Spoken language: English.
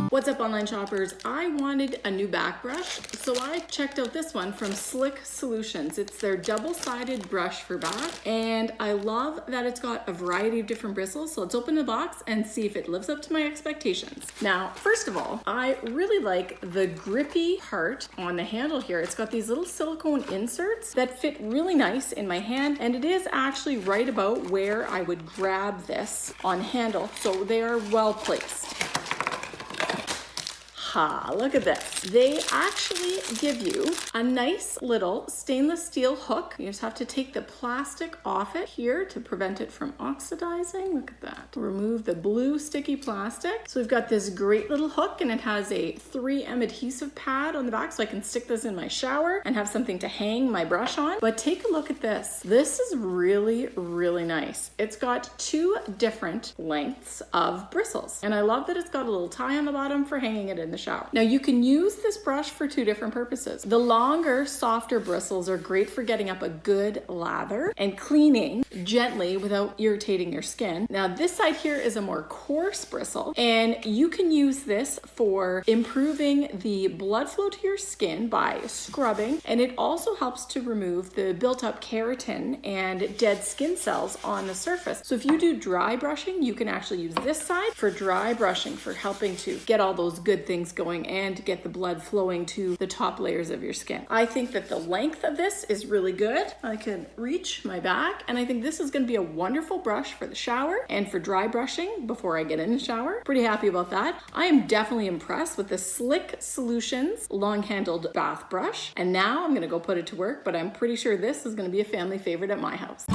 What's up, online shoppers? I wanted a new back brush, so I checked out this one from Slick Solutions. It's their double-sided brush for back, and I love that it's got a variety of different bristles. So let's open the box and see if it lives up to my expectations. Now, first of all, I really like the grippy part on the handle here. It's got these little silicone inserts that fit really nice in my hand, and it is actually right about where I would grab this on handle, so they are well placed. Look at this. They actually give you a nice little stainless steel hook. You just have to take the plastic off it here to prevent it from oxidizing. Look at that. Remove the blue sticky plastic. So we've got this great little hook, and it has a 3M adhesive pad on the back, so I can stick this in my shower and have something to hang my brush on. But take a look at this. This is really, really nice. It's got two different lengths of bristles, and I love that it's got a little tie on the bottom for hanging it in the shower. Now you can use this brush for two different purposes. The longer, softer bristles are great for getting up a good lather and cleaning gently without irritating your skin. Now this side here is a more coarse bristle, and you can use this for improving the blood flow to your skin by scrubbing, and it also helps to remove the built-up keratin and dead skin cells on the surface. So if you do dry brushing, you can actually use this side for dry brushing, for helping to get all those good things going and get the blood flowing to the top layers of your skin. I think that the length of this is really good. I can reach my back, and I think this is going to be a wonderful brush for the shower and for dry brushing before I get in the shower. Pretty happy about that. I am definitely impressed with the Slick Solutions long-handled bath brush, and now I'm going to go put it to work, but I'm pretty sure this is going to be a family favorite at my house.